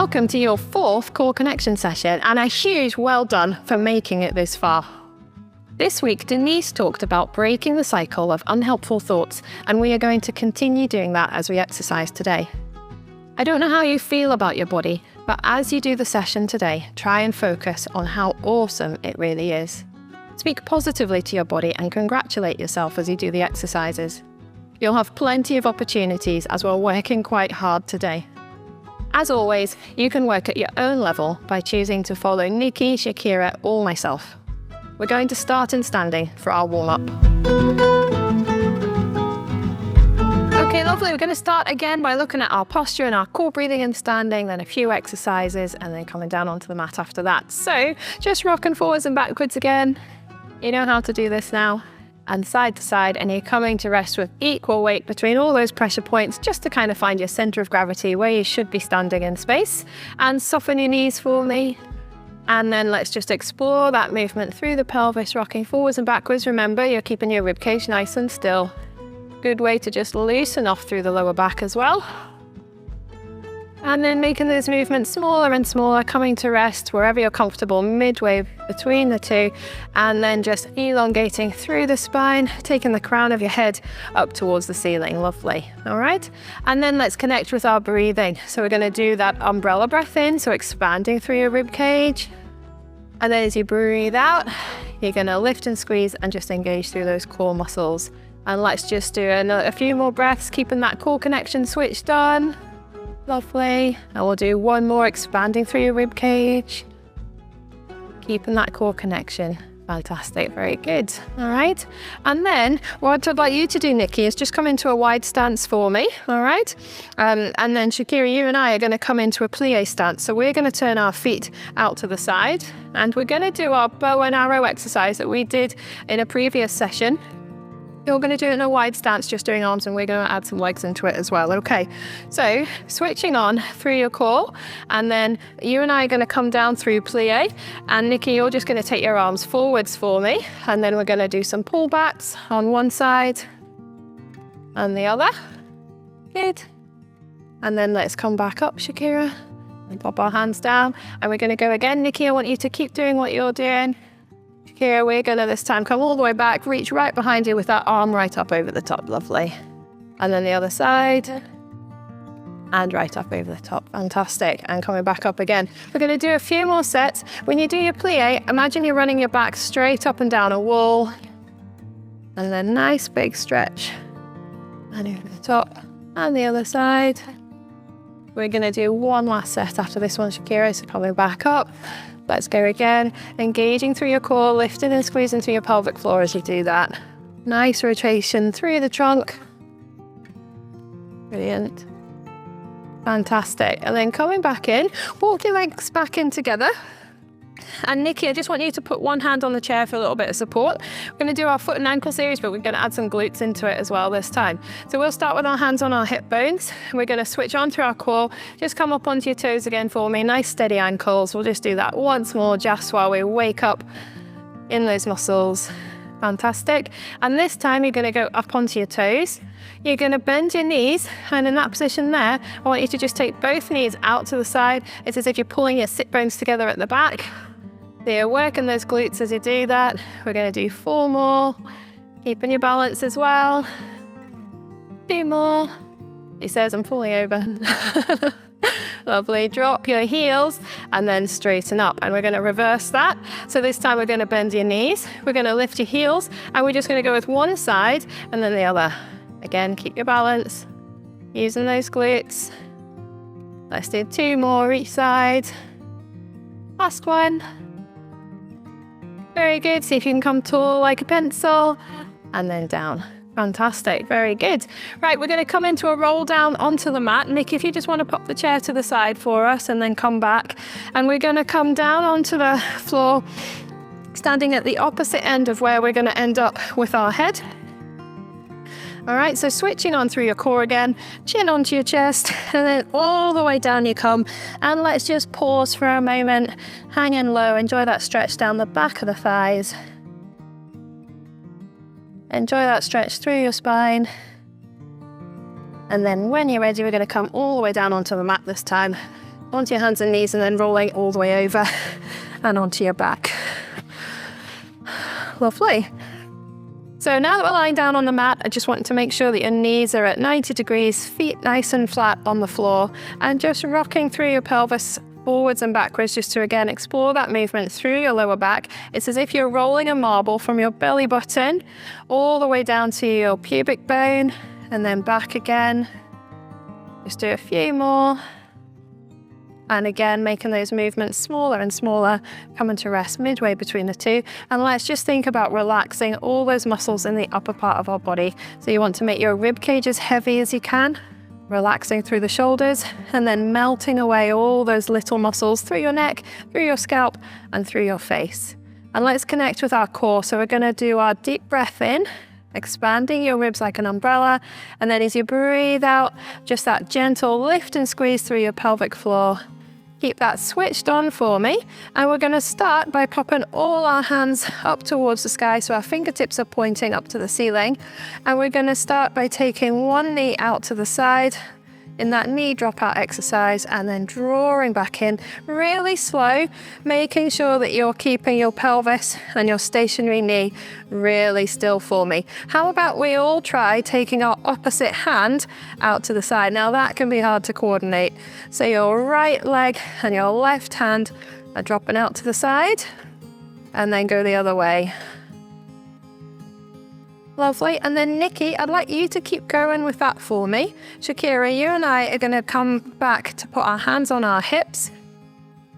welcome to your 4th core connection session, and a huge well done for making it this far. This week, Denise talked about breaking the cycle of unhelpful thoughts, and we are going to continue doing that as we exercise today. I don't know how you feel about your body, but as you do the session today, try and focus on how awesome it really is. Speak positively to your body and congratulate yourself as you do the exercises. You'll have plenty of opportunities as we're working quite hard today. As always, you can work at your own level by choosing to follow Nikki, Shakira, or myself. We're going to start in standing for our warm-up. Okay, lovely. We're going to start again by looking at our posture and our core breathing in standing, then a few exercises, and then coming down onto the mat after that. So just rocking forwards and backwards again. You know how to do this now. And side to side, and you're coming to rest with equal weight between all those pressure points, just to kind of find your center of gravity where you should be standing in space. And soften your knees for me. And then let's just explore that movement through the pelvis, rocking forwards and backwards. Remember, you're keeping your ribcage nice and still. Good way to just loosen off through the lower back as well. And then making those movements smaller and smaller, coming to rest wherever you're comfortable, midway between the two, and then just elongating through the spine, taking the crown of your head up towards the ceiling. Lovely. All right. And then let's connect with our breathing. So we're going to do that umbrella breath in, so expanding through your rib cage. And then as you breathe out, you're going to lift and squeeze and just engage through those core muscles. And let's just do a few more breaths, keeping that core connection switched on. Lovely. And we'll do one more, expanding through your rib cage. Keeping that core connection. Fantastic. Very good. All right. And then what I'd like you to do, Nikki, is just come into a wide stance for me. All right. And then Shakira, you and I are going to come into a plie stance. So we're going to turn our feet out to the side, and we're going to do our bow and arrow exercise that we did in a previous session. You're going to do it in a wide stance, just doing arms, and we're going to add some legs into it as well. Okay, so switching on through your core, and then you and I are going to come down through plie, and Nikki, you're just going to take your arms forwards for me, and then we're going to do some pullbacks on one side and the other. Good. And then let's come back up, Shakira, and pop our hands down, and we're going to go again. Nikki, I want you to keep doing what you're doing. Here we're going to this time come all the way back, reach right behind you with that arm right up over the top. Lovely. And then the other side, and right up over the top. Fantastic. And coming back up again. We're going to do a few more sets. When you do your plie, imagine you're running your back straight up and down a wall, and then nice big stretch, and over the top, and the other side. We're going to do one last set after this one, Shakira, so coming back up. Let's go again, engaging through your core, lifting and squeezing through your pelvic floor as you do that. Nice rotation through the trunk. Brilliant. Fantastic. And then coming back in, walk your legs back in together. And Nikki, I just want you to put one hand on the chair for a little bit of support. We're going to do our foot and ankle series, but we're going to add some glutes into it as well this time. So we'll start with our hands on our hip bones. We're going to switch on through our core. Just come up onto your toes again for me. Nice steady ankles. We'll just do that once more, just while we wake up in those muscles. Fantastic. And this time you're going to go up onto your toes. You're going to bend your knees, and in that position there, I want you to just take both knees out to the side. It's as if you're pulling your sit bones together at the back. So you're working those glutes as you do that. We're going to do 4 more. Keeping your balance as well. 2 more. He says I'm falling over. Lovely. Drop your heels and then straighten up. And we're going to reverse that. So this time we're going to bend your knees. We're going to lift your heels, and we're just going to go with one side and then the other. Again, keep your balance. Using those glutes. Let's do 2 more each side. Last one. Very good. See if you can come tall like a pencil, and then down. Fantastic. Very good. Right, we're going to come into a roll down onto the mat. Nick, if you just want to pop the chair to the side for us and then come back. And we're going to come down onto the floor, standing at the opposite end of where we're going to end up with our head. All right, so switching on through your core again, chin onto your chest, and then all the way down you come. And let's just pause for a moment, hanging low, enjoy that stretch down the back of the thighs. Enjoy that stretch through your spine. And then when you're ready, we're going to come all the way down onto the mat this time. onto your hands and knees, and then rolling all the way over and onto your back. Lovely. So now that we're lying down on the mat, I just want to make sure that your knees are at 90 degrees, feet nice and flat on the floor, and just rocking through your pelvis forwards and backwards just to again explore that movement through your lower back. It's as if you're rolling a marble from your belly button all the way down to your pubic bone and then back again. Just do a few more. And again, making those movements smaller and smaller, coming to rest midway between the two. And let's just think about relaxing all those muscles in the upper part of our body. So you want to make your rib cage as heavy as you can, relaxing through the shoulders, and then melting away all those little muscles through your neck, through your scalp, and through your face. And let's connect with our core. So we're going to do our deep breath in, expanding your ribs like an umbrella. And then as you breathe out, just that gentle lift and squeeze through your pelvic floor. Keep that switched on for me, and we're going to start by popping all our hands up towards the sky so our fingertips are pointing up to the ceiling, and we're going to start by taking one knee out to the side in that knee drop out exercise, and then drawing back in really slow, making sure that you're keeping your pelvis and your stationary knee really still for me. How about we all try taking our opposite hand out to the side? Now that can be hard to coordinate. So your right leg and your left hand are dropping out to the side, and then go the other way. Lovely. And then Nikki, I'd like you to keep going with that for me. Shakira, you and I are going to come back to put our hands on our hips.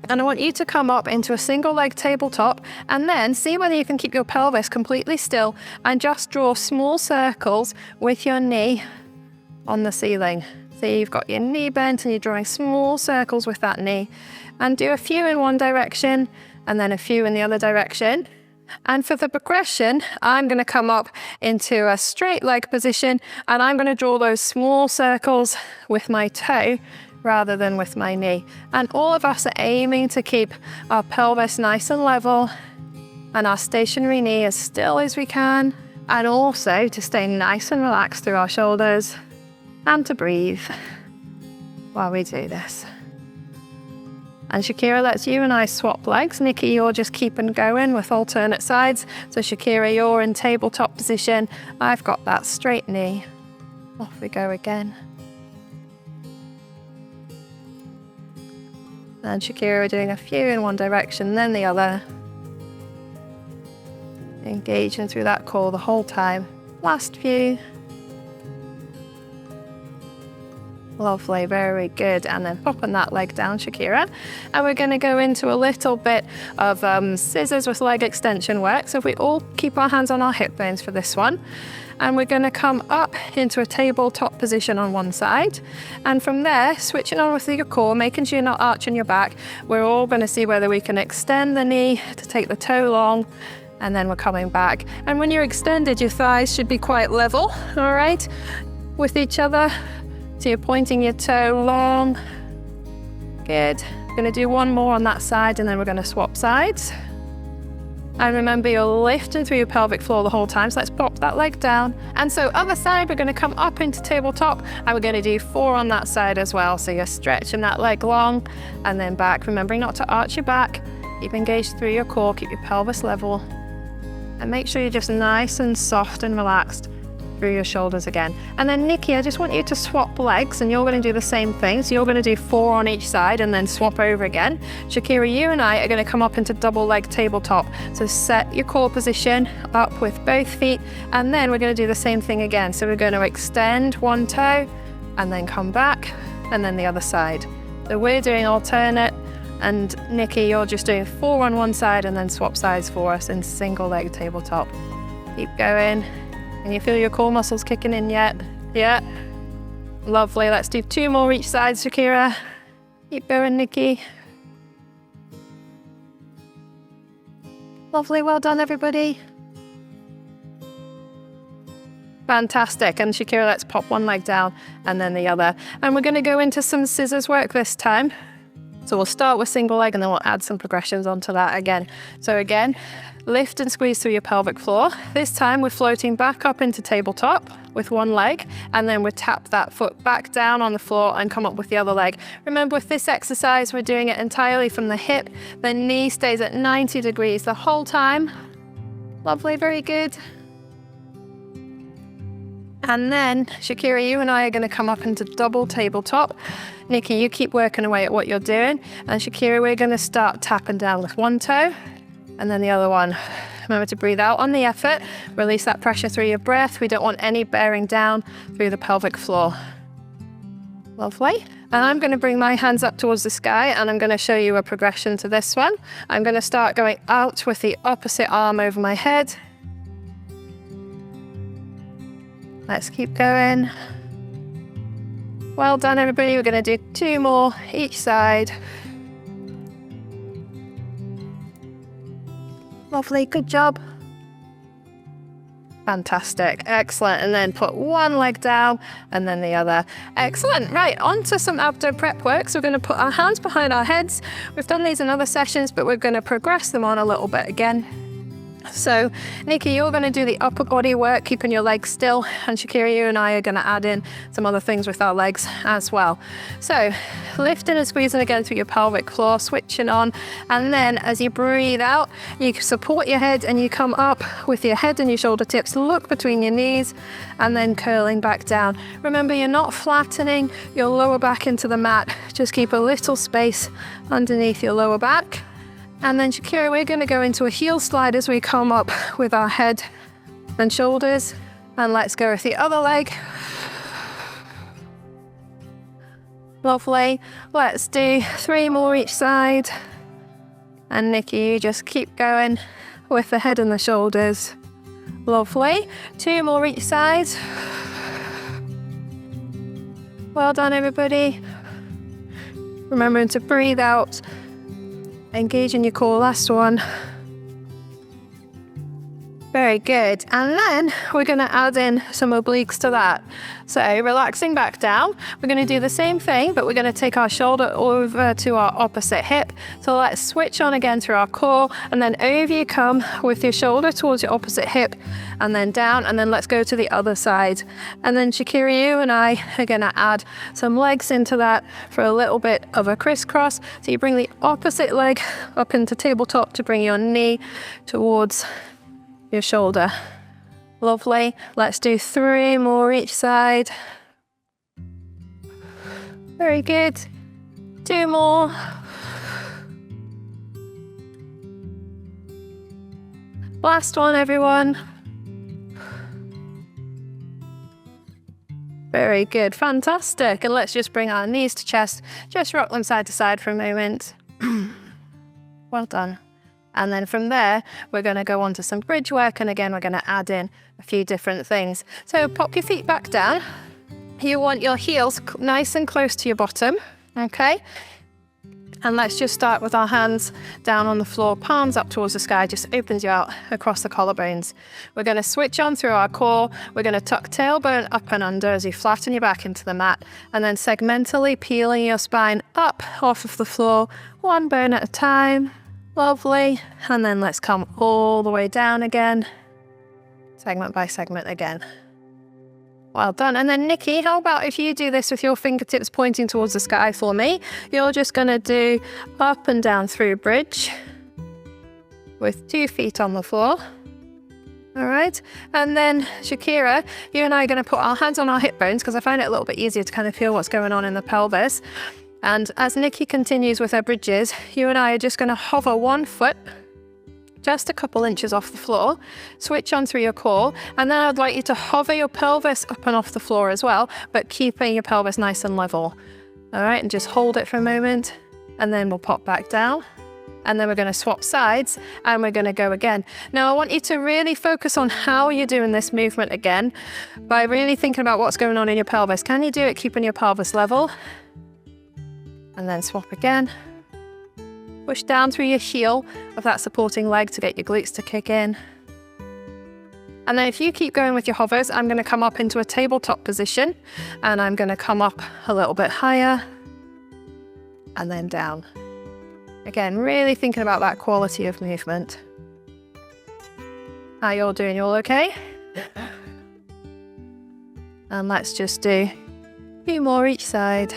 And I want you to come up into a single leg tabletop, and then see whether you can keep your pelvis completely still and just draw small circles with your knee on the ceiling. So you've got your knee bent and you're drawing small circles with that knee. And do a few in one direction and then a few in the other direction. And for the progression, I'm going to come up into a straight leg position, and I'm going to draw those small circles with my toe rather than with my knee. And all of us are aiming to keep our pelvis nice and level and our stationary knee as still as we can, and also to stay nice and relaxed through our shoulders and to breathe while we do this. And Shakira, let's you and I swap legs. Nikki, you're just keeping going with alternate sides. So Shakira, you're in tabletop position. I've got that straight knee. Off we go again. And Shakira, we're doing a few in one direction, then the other. Engaging through that core the whole time. Last few. Lovely, very good. And then popping that leg down, Shakira. And we're going to go into a little bit of scissors with leg extension work. So if we all keep our hands on our hip bones for this one. And we're going to come up into a tabletop position on one side. And from there, switching on with your core, making sure you're not arching your back, we're all going to see whether we can extend the knee to take the toe long. And then we're coming back. And when you're extended, your thighs should be quite level, all right, with each other. So you're pointing your toe long. Good. We're going to do one more on that side, and then we're going to swap sides. And remember, you're lifting through your pelvic floor the whole time, so let's pop that leg down. And so other side, we're going to come up into tabletop, and we're going to do 4 on that side as well. So you're stretching that leg long, and then back, remembering not to arch your back. Keep engaged through your core, keep your pelvis level. And make sure you're just nice and soft and relaxed through your shoulders again. And then Nikki, I just want you to swap legs, and you're going to do the same thing. So you're going to do 4 on each side and then swap over again. Shakira, you and I are going to come up into double leg tabletop. So set your core position up with both feet, and then we're going to do the same thing again. So we're going to extend one toe and then come back, and then the other side. So we're doing alternate, and Nikki, you're just doing 4 on one side and then swap sides for us in single leg tabletop. Keep going. Can you feel your core muscles kicking in yet? Yeah. Lovely. Let's do 2 more each side, Shakira. Keep going, Nikki. Lovely. Well done, everybody. Fantastic. And Shakira, let's pop one leg down and then the other. And we're going to go into some scissors work this time. So we'll start with single leg and then we'll add some progressions onto that again. So again, lift and squeeze through your pelvic floor. This time we're floating back up into tabletop with one leg, and then we tap that foot back down on the floor and come up with the other leg. Remember, with this exercise, we're doing it entirely from the hip. The knee stays at 90 degrees the whole time. Lovely, very good. And then, Shakira, you and I are going to come up into double tabletop. Nikki, you keep working away at what you're doing. And Shakira, we're going to start tapping down with one toe and then the other one. Remember to breathe out on the effort. Release that pressure through your breath. We don't want any bearing down through the pelvic floor. Lovely. And I'm going to bring my hands up towards the sky and I'm going to show you a progression to this one. I'm going to start going out with the opposite arm over my head. Let's keep going. Well done, everybody. We're going to do 2 more each side. Lovely, good job. Fantastic, excellent. And then put one leg down and then the other. Excellent. Right, on to some abdo prep work. So we're going to put our hands behind our heads. We've done these in other sessions, but we're going to progress them on a little bit again. So, Nikki, you're going to do the upper body work, keeping your legs still, and Shakira, you and I are going to add in some other things with our legs as well. So, lifting and squeezing again through your pelvic floor, switching on, and then as you breathe out, you support your head and you come up with your head and your shoulder tips, look between your knees, and then curling back down. Remember, you're not flattening your lower back into the mat, just keep a little space underneath your lower back. And then Shakira, we're going to go into a heel slide as we come up with our head and shoulders. And let's go with the other leg. Lovely. Let's do 3 more each side. And Nikki, you just keep going with the head and the shoulders. Lovely. 2 more each side. Well done, everybody. Remembering to breathe out. Engage in your core, last one. Very good. And then we're going to add in some obliques to that. So relaxing back down, we're going to do the same thing, but we're going to take our shoulder over to our opposite hip. So let's switch on again through our core, and then over you come with your shoulder towards your opposite hip, and then down, and then let's go to the other side. And then Shakira, you and I are going to add some legs into that for a little bit of a crisscross. So you bring the opposite leg up into tabletop to bring your knee towards your shoulder. Lovely. Let's do 3 more each side. Very good. 2 more. Last one, everyone. Very good. Fantastic. And let's just bring our knees to chest. Just rock them side to side for a moment. Well done. And then from there, we're going to go on to some bridge work. And again, we're going to add in a few different things. So pop your feet back down. You want your heels nice and close to your bottom. Okay. And let's just start with our hands down on the floor, palms up towards the sky, just opens you out across the collarbones. We're going to switch on through our core. We're going to tuck tailbone up and under as you flatten your back into the mat, and then segmentally peeling your spine up off of the floor, one bone at a time. Lovely. And then let's come all the way down again, segment by segment again. Well done. And then Nikki, how about if you do this with your fingertips pointing towards the sky for me? You're just going to do up and down through bridge with 2 feet on the floor. All right. And then Shakira, you and I are going to put our hands on our hip bones because I find it a little bit easier to kind of feel what's going on in the pelvis. And as Nikki continues with her bridges, you and I are just going to hover 1 foot just a couple inches off the floor, switch on through your core, and then I'd like you to hover your pelvis up and off the floor as well, but keeping your pelvis nice and level. All right, and just hold it for a moment, and then we'll pop back down, and then we're going to swap sides, and we're going to go again. Now, I want you to really focus on how you're doing this movement again, by really thinking about what's going on in your pelvis. Can you do it keeping your pelvis level? And then swap again. Push down through your heel of that supporting leg to get your glutes to kick in. And then if you keep going with your hovers, I'm going to come up into a tabletop position, and I'm going to come up a little bit higher. and then down. Again, really thinking about that quality of movement. How you all doing? You all okay? And let's just do a few more each side.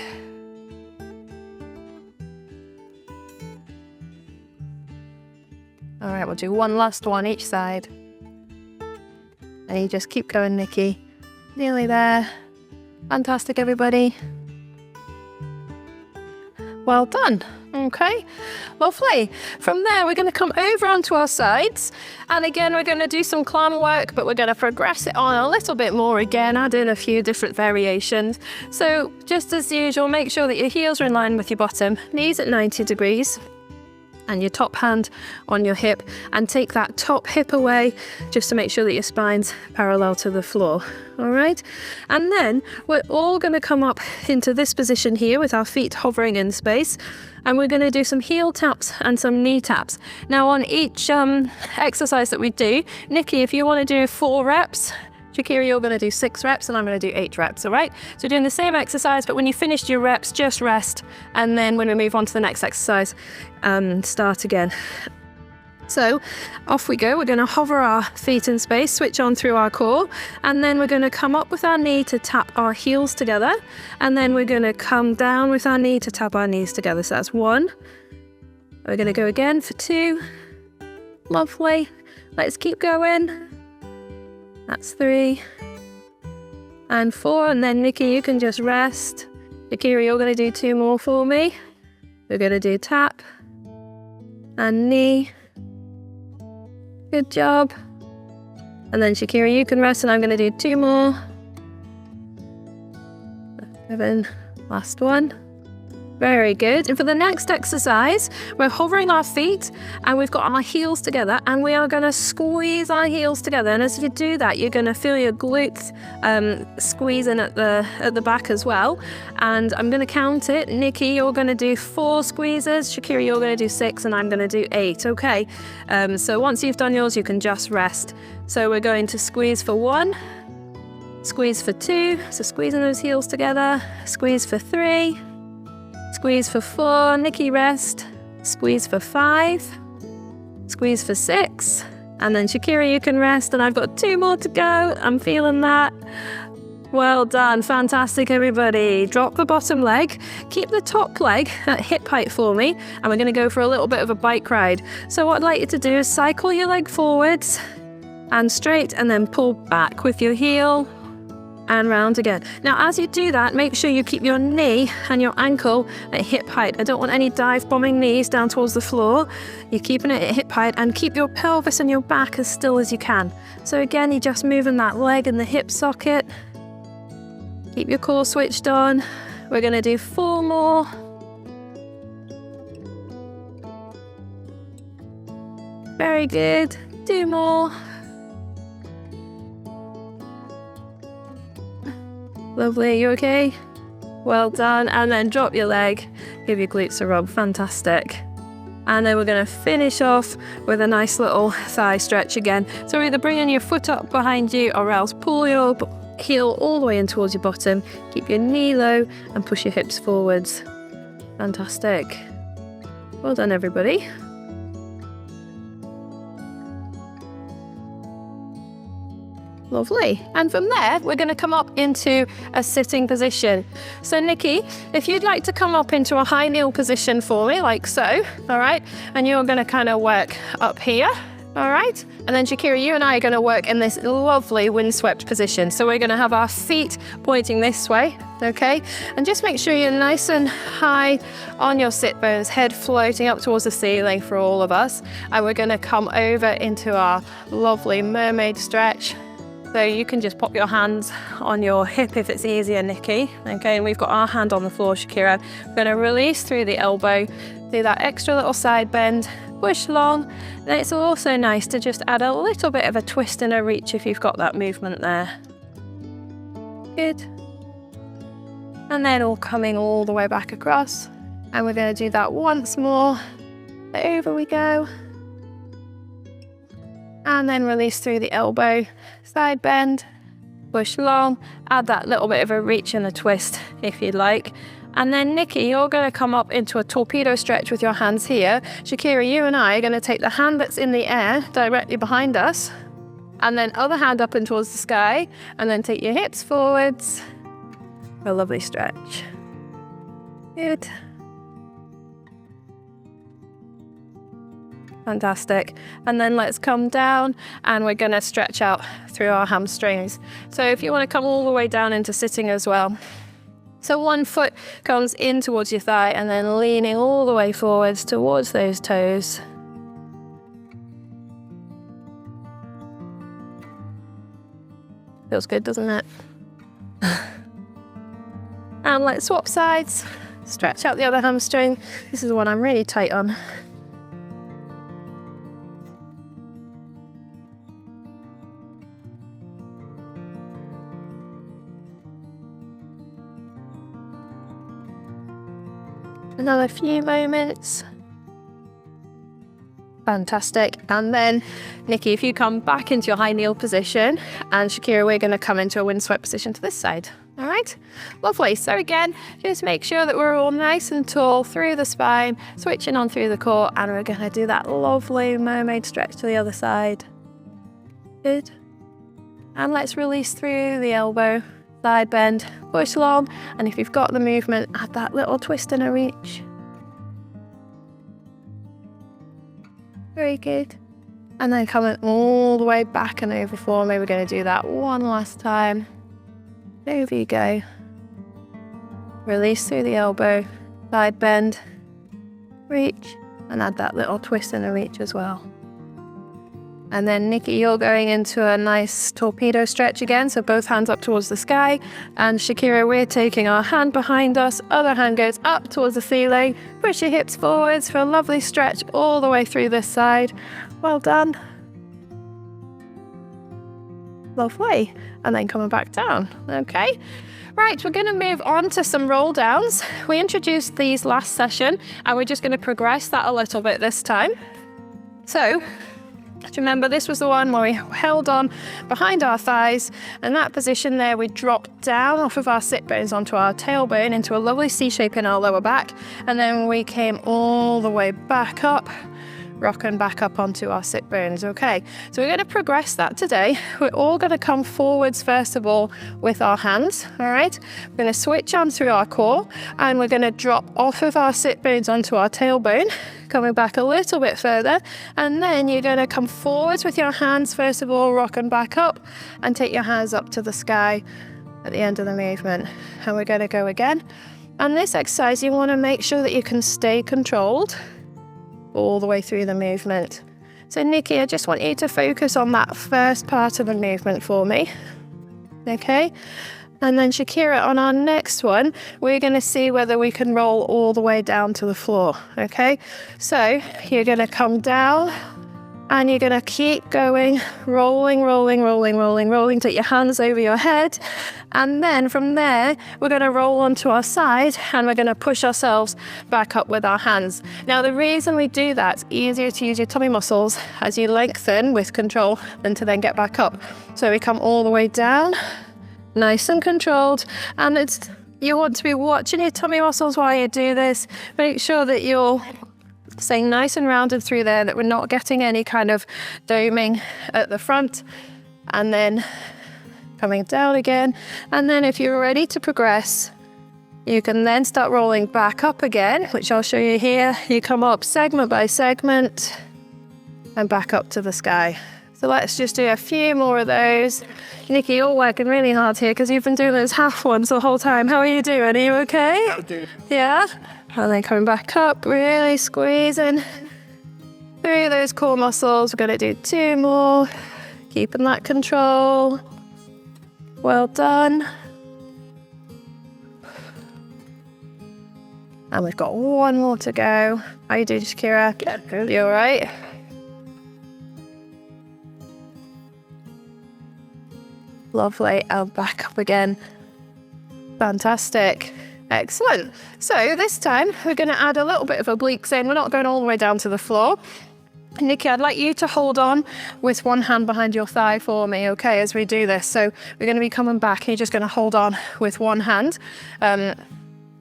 All right, we'll do one last one each side. And you just keep going, Nikki. Nearly there. Fantastic, everybody. Well done. Okay, lovely. From there, we're going to come over onto our sides. And again, we're going to do some climb work, but we're going to progress it on a little bit more again, add in a few different variations. So just as usual, make sure that your heels are in line with your bottom, knees at 90 degrees. And your top hand on your hip, and take that top hip away just to make sure that your spine's parallel to the floor. All right, and then we're all going to come up into this position here with our feet hovering in space, and we're going to do some heel taps and some knee taps. Now on each exercise that we do, Nikki, if you want to do 4 reps, Shakira, you're going to do 6 reps and I'm going to do 8 reps, all right? So doing the same exercise, but when you finished your reps, just rest. And then when we move on to the next exercise, start again. So off we go. We're going to hover our feet in space, switch on through our core, and then we're going to come up with our knee to tap our heels together. And then we're going to come down with our knee to tap our knees together. So that's 1. We're going to go again for 2. Lovely. Let's keep going. That's 3 and 4, and then Nikki, you can just rest. Akira, you're going to do 2 more for me. We're going to do tap and knee. Good job. And then Shakira, you can rest, and I'm going to do 2 more. 7, last one. Very good. And for the next exercise, we're hovering our feet and we've got our heels together, and we are going to squeeze our heels together. And as you do that, you're going to feel your glutes squeezing at the back as well. And I'm going to count it. Nikki, you're going to do 4 squeezes. Shakira, you're going to do 6, and I'm going to do 8. Okay. So once you've done yours, you can just rest. So we're going to squeeze for 1, squeeze for 2. So squeezing those heels together. Squeeze for 3. Squeeze for 4, Nikki rest. Squeeze for 5, squeeze for 6, and then Shakira, you can rest, and I've got 2 more to go. I'm feeling that. Well done, fantastic everybody. Drop the bottom leg, keep the top leg at hip height for me, and we're going to go for a little bit of a bike ride. So what I'd like you to do is cycle your leg forwards and straight, and then pull back with your heel and round again. Now as you do that, make sure you keep your knee and your ankle at hip height. I don't want any dive bombing knees down towards the floor. You're keeping it at hip height, and keep your pelvis and your back as still as you can. So again, you're just moving that leg in the hip socket. Keep your core switched on. We're going to do 4 more. Very good. 2 more. Lovely, you okay? Well done. And then drop your leg, give your glutes a rub. Fantastic. And then we're going to finish off with a nice little thigh stretch again. So either bringing your foot up behind you, or else pull your heel all the way in towards your bottom. Keep your knee low and push your hips forwards. Fantastic. Well done, everybody. Lovely. And from there, we're going to come up into a sitting position. So Nikki, if you'd like to come up into a high kneel position for me, like so, all right? And you're going to kind of work up here, all right? And then Shakira, you and I are going to work in this lovely windswept position. So we're going to have our feet pointing this way, okay? And just make sure you're nice and high on your sit bones, head floating up towards the ceiling for all of us. And we're going to come over into our lovely mermaid stretch. So you can just pop your hands on your hip if it's easier, Nikki. Okay, and we've got our hand on the floor, Shakira. We're going to release through the elbow, do that extra little side bend, push long. Then it's also nice to just add a little bit of a twist and a reach if you've got that movement there. Good. And then all coming all the way back across. And we're going to do that once more. Over we go. And then release through the elbow, side bend, push long, add that little bit of a reach and a twist if you'd like. And then Nikki, you're going to come up into a torpedo stretch with your hands here. Shakira, you and I are going to take the hand that's in the air directly behind us, and then other hand up and towards the sky, and then take your hips forwards. A lovely stretch. Good. Fantastic. And then let's come down, and we're going to stretch out through our hamstrings. So if you want to come all the way down into sitting as well. So one foot comes in towards your thigh and then leaning all the way forwards towards those toes. Feels good, doesn't it? And let's swap sides. Stretch out the other hamstring. This is the one I'm really tight on. Another few moments. Fantastic. And then, Nikki, if you come back into your high kneel position, and Shakira, we're going to come into a windswept position to this side. All right? Lovely. So again, just make sure that we're all nice and tall through the spine, switching on through the core, and we're going to do that lovely mermaid stretch to the other side. Good. And let's release through the elbow. Side bend, push long, and if you've got the movement, add that little twist and a reach. Very good. And then coming all the way back and over for me. We're going to do that one last time. Over you go. Release through the elbow, side bend, reach, and add that little twist and a reach as well. And then Nikki, you're going into a nice torpedo stretch again, so both hands up towards the sky. And Shakira, we're taking our hand behind us, other hand goes up towards the ceiling, push your hips forwards for a lovely stretch all the way through this side. Well done. Lovely. And then coming back down. Okay. Right, we're going to move on to some roll downs. We introduced these last session, and we're just going to progress that a little bit this time. So, remember, this was the one where we held on behind our thighs, and that position there, we dropped down off of our sit bones onto our tailbone into a lovely C shape in our lower back, and then we came all the way back up, rocking back up onto our sit bones. Okay, so we're going to progress that today. We're all going to come forwards first of all with our hands. All right, we're going to switch on through our core, and we're going to drop off of our sit bones onto our tailbone, coming back a little bit further, and then you're going to come forwards with your hands first of all, rocking back up, and take your hands up to the sky at the end of the movement. And we're going to go again. And this exercise, you want to make sure that you can stay controlled all the way through the movement. So Nikki, I just want you to focus on that first part of the movement for me. Okay? And then Shakira, on our next one, we're going to see whether we can roll all the way down to the floor. Okay? So you're going to come down, and you're going to keep going, rolling, rolling, rolling, rolling, rolling. Take your hands over your head. And then from there, we're going to roll onto our side, and we're going to push ourselves back up with our hands. Now, the reason we do that, it's easier to use your tummy muscles as you lengthen with control than to then get back up. So we come all the way down, nice and controlled. And you want to be watching your tummy muscles while you do this. Make sure that you're staying nice and rounded through there, that we're not getting any kind of doming at the front. And then coming down again. And then if you're ready to progress, you can then start rolling back up again, which I'll show you here. You come up segment by segment and back up to the sky. So let's just do a few more of those. Nikki, you're working really hard here because you've been doing those half ones the whole time. How are you doing? Are you okay? I'm doing. Yeah? And then coming back up, really squeezing through those core muscles. We're going to do 2 more. Keeping that control. Well done. And we've got 1 more to go. How you doing, Shakira? Good. You all right? Lovely. And back up again. Fantastic. Excellent. So this time we're going to add a little bit of obliques in. We're not going all the way down to the floor. Nikki, I'd like you to hold on with one hand behind your thigh for me, okay, as we do this. So we're going to be coming back, and you're just going to hold on with one hand.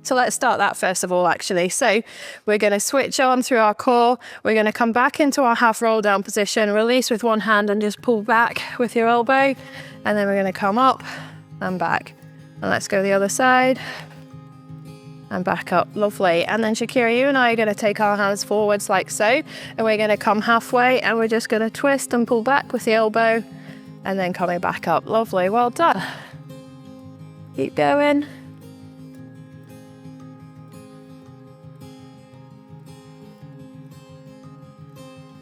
So let's start that first of all, actually. So we're going to switch on through our core. We're going to come back into our half roll down position, release with one hand and just pull back with your elbow. And then we're going to come up and back. And let's go the other side and back up. Lovely. And then Shakira, you and I are going to take our hands forwards like so. And we're going to come halfway and we're just going to twist and pull back with the elbow and then coming back up. Lovely. Well done. Keep going.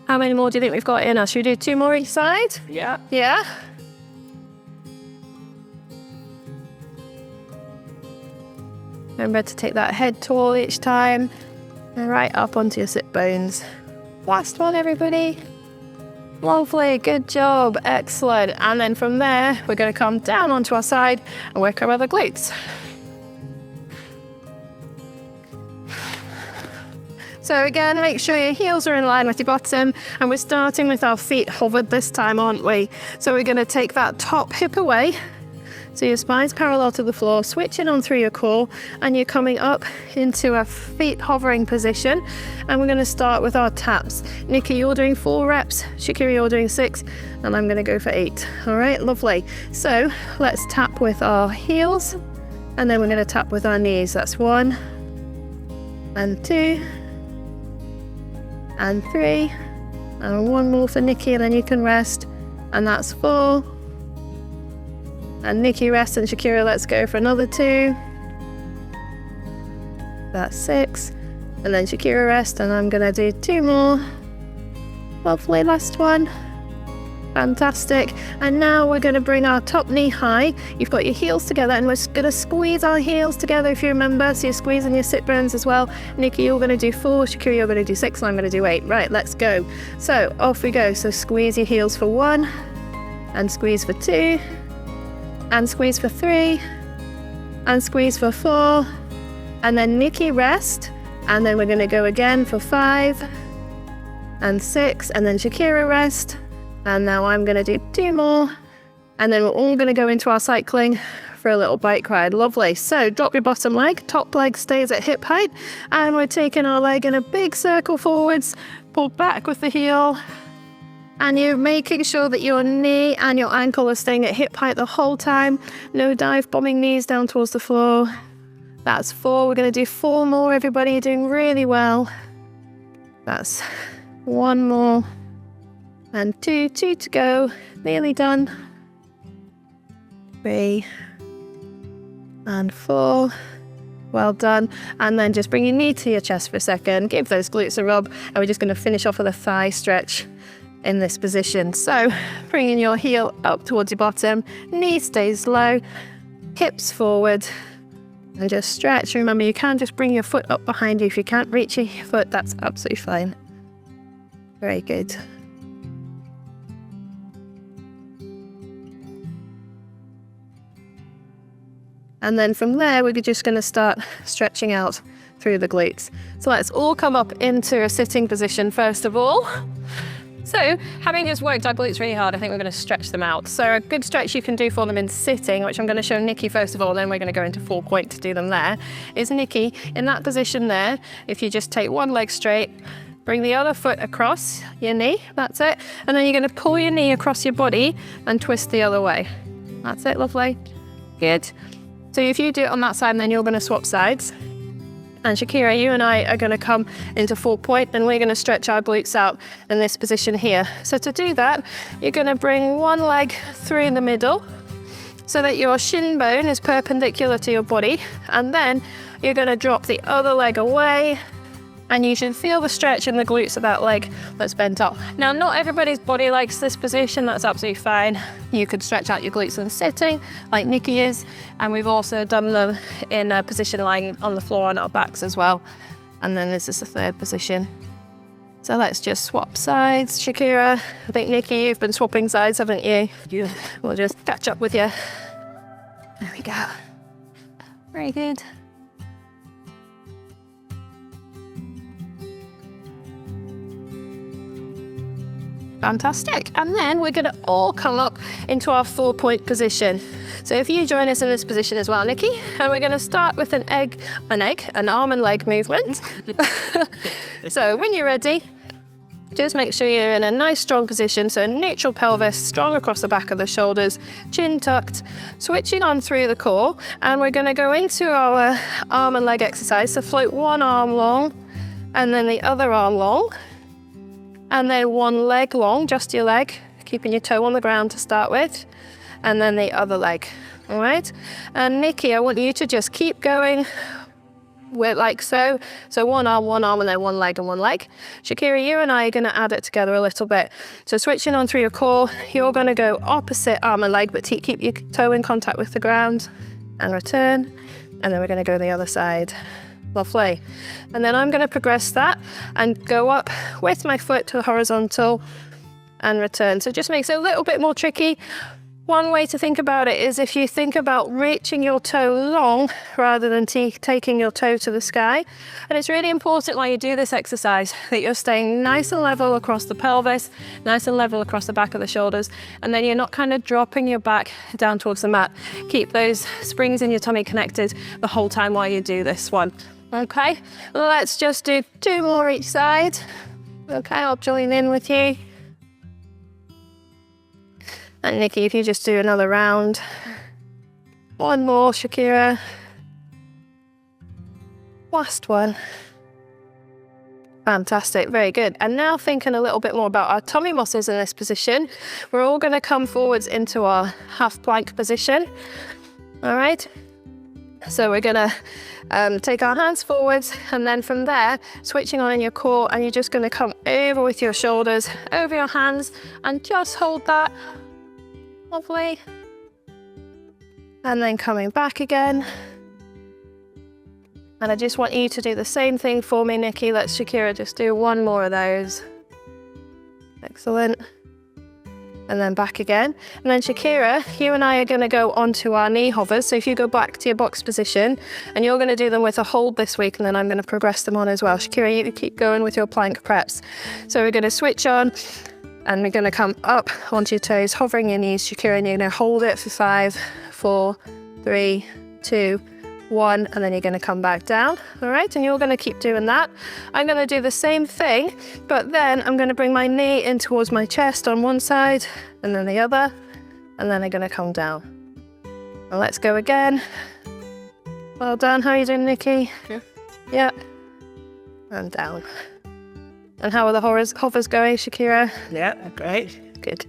How many more do you think we've got in us? Should we do 2 more each side? Yeah. Yeah? Remember to take that head tall each time. And right up onto your sit bones. Last one, everybody. Lovely, good job, excellent. And then from there, we're going to come down onto our side and work our other glutes. So again, make sure your heels are in line with your bottom, and we're starting with our feet hovered this time, aren't we? So we're going to take that top hip away. So your spine's parallel to the floor, switching on through your core, and you're coming up into a feet hovering position. And we're going to start with our taps. Nikki, you're doing 4 reps, Shakira, you're doing 6, and I'm going to go for 8. All right, lovely. So let's tap with our heels, and then we're going to tap with our knees. That's 1 and 2 and 3, and 1 more for Nikki, and then you can rest, and that's 4. And Nikki rest, and Shakira, let's go for another 2. That's 6. And then Shakira rest, and I'm gonna do 2 more. Lovely, last one. Fantastic. And now we're gonna bring our top knee high. You've got your heels together, and we're gonna squeeze our heels together, if you remember. So you're squeezing your sit bones as well. Nikki, you're gonna do 4, Shakira, you're gonna do 6, and I'm gonna do 8. Right, let's go. So off we go. So squeeze your heels for 1, and squeeze for 2, and squeeze for 3, and squeeze for 4, and then Nikki rest, and then we're going to go again for 5 and 6, and then Shakira rest, and now I'm going to do 2 more, and then we're all going to go into our cycling for a little bike ride. Lovely. So drop your bottom leg, top leg stays at hip height, and we're taking our leg in a big circle forwards, pull back with the heel. And you're making sure that your knee and your ankle are staying at hip height the whole time. No dive bombing knees down towards the floor. That's 4. We're going to do 4 more, everybody. You're doing really well. That's 1 more. And 2 to go. Nearly done. 3 and 4. Well done. And then just bring your knee to your chest for a second. Give those glutes a rub. And we're just going to finish off with a thigh stretch in this position. So bringing your heel up towards your bottom, knee stays low, hips forward, and just stretch. Remember, you can just bring your foot up behind you. If you can't reach your foot, that's absolutely fine. Very good. And then from there, we're just going to start stretching out through the glutes. So let's all come up into a sitting position first of all. So, having just worked our glutes really hard, I think we're going to stretch them out. So a good stretch you can do for them in sitting, which I'm going to show Nikki first of all, then we're going to go into 4 point to do them there, is Nikki, in that position there, if you just take one leg straight, bring the other foot across your knee, that's it, and then you're going to pull your knee across your body and twist the other way. That's it, lovely. Good. So if you do it on that side, then you're going to swap sides. And Shakira, you and I are going to come into 4 point, and we're going to stretch our glutes out in this position here. So to do that, you're going to bring one leg through the middle so that your shin bone is perpendicular to your body, and then you're going to drop the other leg away, and you should feel the stretch in the glutes of that leg that's bent up. Now, not everybody's body likes this position, that's absolutely fine. You could stretch out your glutes in sitting, like Nikki is, and we've also done them in a position lying on the floor on our backs as well. And then this is the 3rd position. So let's just swap sides. Shakira, I think Nikki, you've been swapping sides, haven't you? Yeah. We'll just catch up with you. There we go. Very good. Fantastic. And then we're going to all come up into our 4-point position. So if you join us in this position as well, Nikki, and we're going to start with an arm and leg movement. So when you're ready, just make sure you're in a nice strong position. So neutral pelvis, strong across the back of the shoulders, chin tucked, switching on through the core. And we're going to go into our arm and leg exercise. So float one arm long and then the other arm long. And then one leg long, just your leg, keeping your toe on the ground to start with. And then the other leg, all right? And Nikki, I want you to just keep going with like so. So one arm, and then one leg and one leg. Shakira, you and I are gonna add it together a little bit. So switching on through your core, you're gonna go opposite arm and leg, but keep your toe in contact with the ground and return. And then we're gonna go the other side. Lovely. And then I'm going to progress that and go up with my foot to the horizontal and return. So it just makes it a little bit more tricky. One way to think about it is if you think about reaching your toe long rather than taking your toe to the sky. And it's really important while you do this exercise that you're staying nice and level across the pelvis, nice and level across the back of the shoulders, and then you're not kind of dropping your back down towards the mat. Keep those springs in your tummy connected the whole time while you do this one. Okay, let's just do 2 more each side. Okay, I'll join in with you. And Nikki, if you just do another round. 1 more, Shakira. Last one. Fantastic, very good. And now thinking a little bit more about our tummy muscles in this position, we're all going to come forwards into our half plank position. All right. So we're gonna take our hands forwards, and then from there, switching on in your core, and you're just gonna come over with your shoulders, over your hands, and just hold that. Lovely. And then coming back again. And I just want you to do the same thing for me, Nikki. Let's, Shakira, just do 1 more of those. Excellent. And then back again. And then Shakira, you and I are going to go onto our knee hovers. So if you go back to your box position, and you're going to do them with a hold this week, and then I'm going to progress them on as well. Shakira, you keep going with your plank preps. So we're going to switch on, and we're going to come up onto your toes, hovering your knees, Shakira, and you're going to hold it for 5, 4, 3, 2, 1, and then you're going to come back down. All right, and you're going to keep doing that. I'm going to do the same thing, but then I'm going to bring my knee in towards my chest on one side and then the other, and then I'm going to come down. And let's go again. Well done. How are you doing, Nikki? Yeah. And down. And how are the hovers going, Shakira? Yeah, great. Good.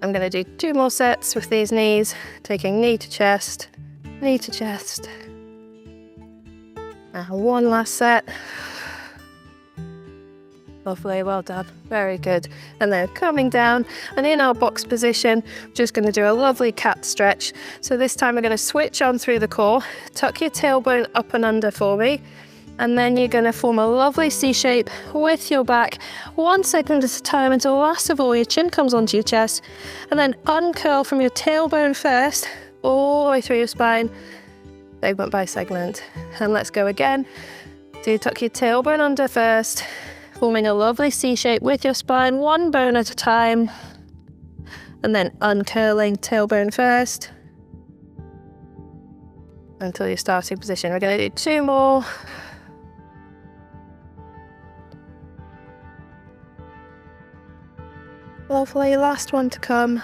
I'm going to do 2 more sets with these knees, taking knee to chest, and 1 last set. Lovely, well done, very good. And then coming down, and in our box position, just going to do a lovely cat stretch. So this time we're going to switch on through the core, tuck your tailbone up and under for me, and then you're going to form a lovely C shape with your back, 1 second at a time, until last of all your chin comes onto your chest, and then uncurl from your tailbone first, all the way through your spine, segment by segment. And let's go again. So you tuck your tailbone under first, forming a lovely C shape with your spine, 1 bone at a time, and then uncurling tailbone first until your starting position. We're going to do 2 more. Lovely, last one to come.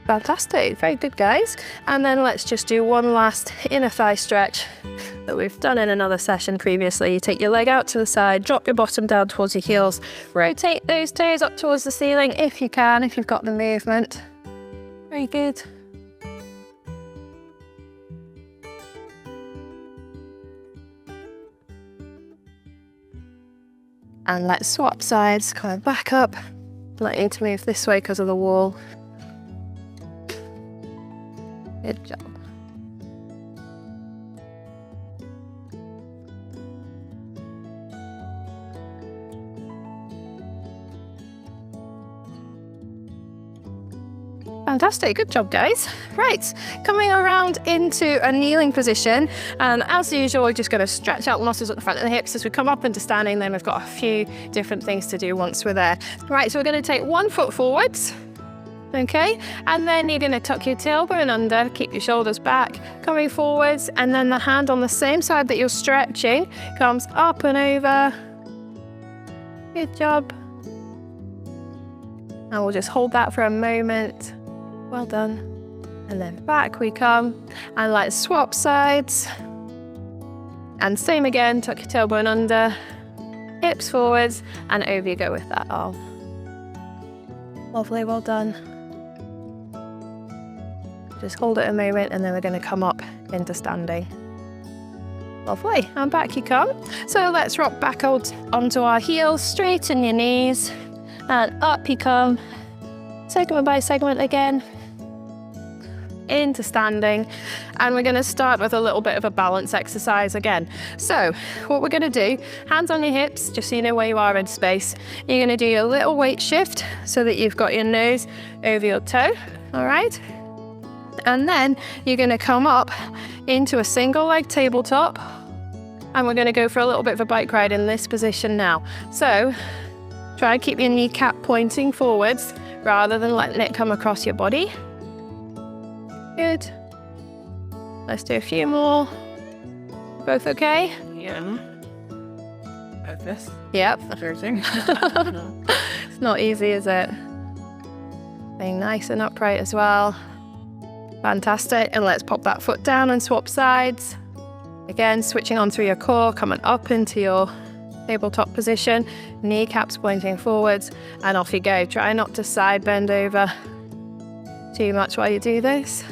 Fantastic, very good, guys. And then let's just do 1 last inner thigh stretch that we've done in another session previously. You take your leg out to the side, drop your bottom down towards your heels, rotate those toes up towards the ceiling if you can, if you've got the movement. Very good. And let's swap sides, kind of back up. Not need to move this way because of the wall. Good job. Fantastic, good job guys. Right, coming around into a kneeling position, and as usual we're just going to stretch out the muscles at the front of the hips as we come up into standing. Then we've got a few different things to do once we're there. Right, so we're going to take one foot forwards, okay, and then you're going to tuck your tailbone under, keep your shoulders back, coming forwards, and then the hand on the same side that you're stretching comes up and over. Good job. And we'll just hold that for a moment. Well done. And then back we come, and let's swap sides. And same again, tuck your tailbone under, hips forwards, and over you go with that arm. Lovely, well done. Just hold it a moment, and then we're going to come up into standing. Lovely, and back you come. So let's rock back out onto our heels, straighten your knees, and up you come, segment by segment again, into standing. And we're going to start with a little bit of a balance exercise again. So what we're going to do, hands on your hips, just so you know where you are in space. You're going to do your little weight shift so that you've got your nose over your toe, all right? And then you're going to come up into a single leg tabletop, and we're going to go for a little bit of a bike ride in this position now. So try and keep your kneecap pointing forwards rather than letting it come across your body. Good. Let's do a few more. Both okay? Yeah. Like this? Yep. Everything. It's not easy, is it? Being nice and upright as well. Fantastic. And let's pop that foot down and swap sides. Again, switching on through your core, coming up into your tabletop position, kneecaps pointing forwards, and off you go. Try not to side bend over too much while you do this.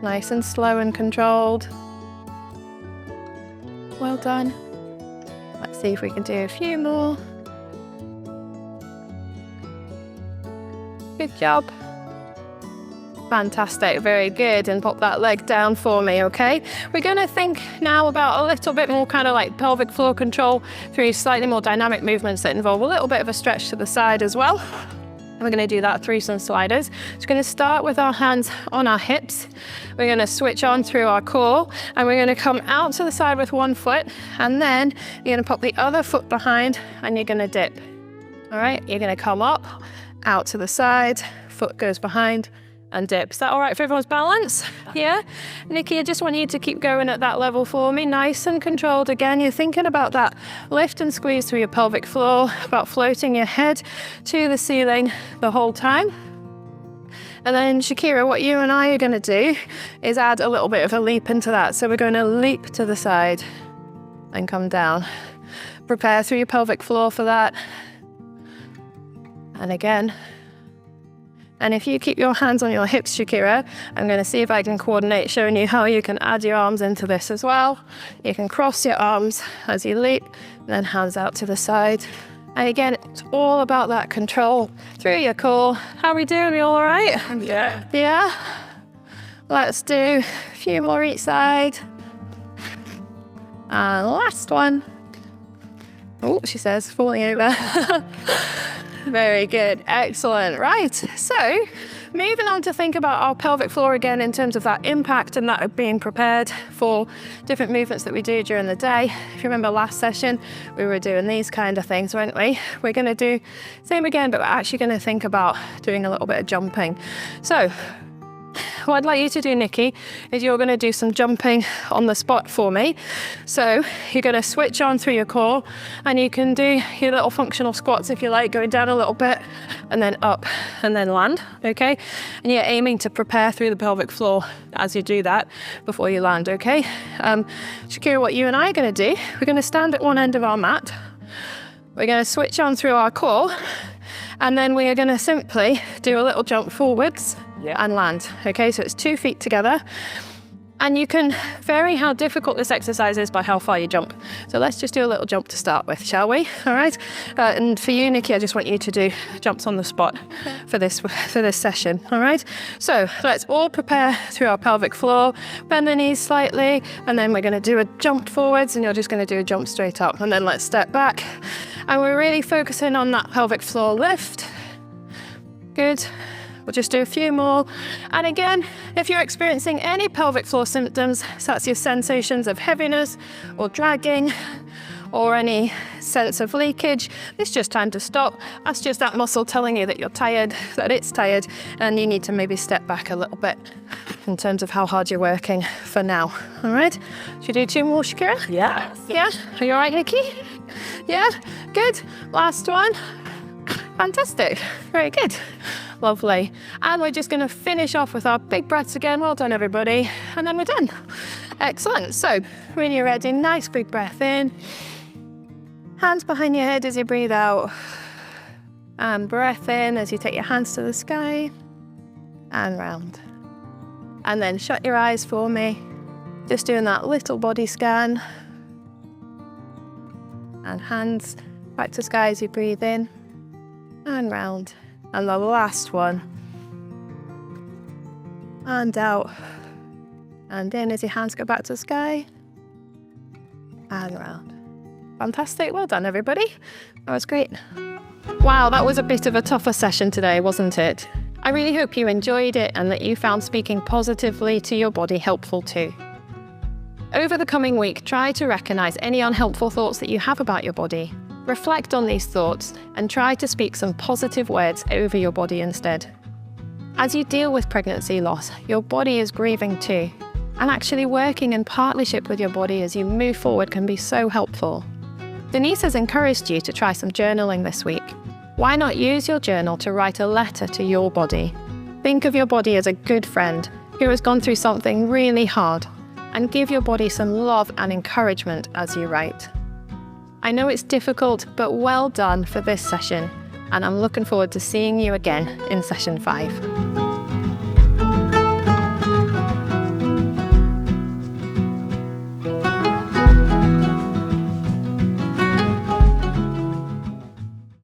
Nice and slow and controlled. Well done. Let's see if we can do a few more. Good job. Fantastic, very good. And pop that leg down for me, okay? We're going to think now about a little bit more kind of like pelvic floor control through slightly more dynamic movements that involve a little bit of a stretch to the side as well. And we're going to do that through some sliders. So we're going to start with our hands on our hips. We're going to switch on through our core, and we're going to come out to the side with one foot, and then you're going to pop the other foot behind, and you're going to dip. All right, you're going to come up, out to the side, foot goes behind, and dip. Is that all right for everyone's balance? Yeah? Nikki, I just want you to keep going at that level for me, nice and controlled. Again, you're thinking about that lift and squeeze through your pelvic floor, about floating your head to the ceiling the whole time. And then Shakira, what you and I are going to do is add a little bit of a leap into that. So we're going to leap to the side and come down. Prepare through your pelvic floor for that. And again. And if you keep your hands on your hips, Shakira, I'm going to see if I can coordinate showing you how you can add your arms into this as well. You can cross your arms as you leap, and then hands out to the side. And again, it's all about that control through your core. How are we doing? We all right? Yeah. Yeah? Let's do a few more each side. And last one. Oh, she says, falling over. Very good, excellent. Right, so moving on to think about our pelvic floor again in terms of that impact and that of being prepared for different movements that we do during the day. If you remember last session, we were doing these kind of things, weren't we? We're going to do same again, but we're actually going to think about doing a little bit of jumping. So what I'd like you to do, Nikki, is you're going to do some jumping on the spot for me. So you're going to switch on through your core, and you can do your little functional squats if you like, going down a little bit and then up and then land, okay? And you're aiming to prepare through the pelvic floor as you do that before you land, okay? Shakira, what you and I are going to do, we're going to stand at one end of our mat. We're going to switch on through our core, and then we are going to simply do a little jump forwards and land. Okay, so it's 2 feet together. And you can vary how difficult this exercise is by how far you jump. So let's just do a little jump to start with, shall we? All right. And for you, Nikki, I just want you to do jumps on the spot for this session. All right. So let's all prepare through our pelvic floor, bend the knees slightly, and then we're going to do a jump forwards, and you're just going to do a jump straight up. And then let's step back. And we're really focusing on that pelvic floor lift. Good. We'll just do a few more. And again, if you're experiencing any pelvic floor symptoms, so that's your sensations of heaviness or dragging or any sense of leakage, it's just time to stop. That's just that muscle telling you that you're tired, that it's tired, and you need to maybe step back a little bit in terms of how hard you're working for now. All right? Should we do 2 more, Shakira? Yes. Yeah? Are you all right, Nikki? Yeah? Good. Last one. Fantastic. Very good. Lovely. And we're just going to finish off with our big breaths again. Well done, everybody. And then we're done. Excellent. So when you're ready, nice big breath in. Hands behind your head as you breathe out. And breath in as you take your hands to the sky. And round. And then shut your eyes for me. Just doing that little body scan. And hands back to sky as you breathe in. And round. And the last one. And out. And in as your hands go back to the sky. And round. Fantastic. Well done, everybody. That was great. Wow, that was a bit of a tougher session today, wasn't it? I really hope you enjoyed it and that you found speaking positively to your body helpful too. Over the coming week, try to recognise any unhelpful thoughts that you have about your body. Reflect on these thoughts and try to speak some positive words over your body instead. As you deal with pregnancy loss, your body is grieving too. And actually working in partnership with your body as you move forward can be so helpful. Denise has encouraged you to try some journaling this week. Why not use your journal to write a letter to your body? Think of your body as a good friend who has gone through something really hard, and give your body some love and encouragement as you write. I know it's difficult, but well done for this session, and I'm looking forward to seeing you again in session 5.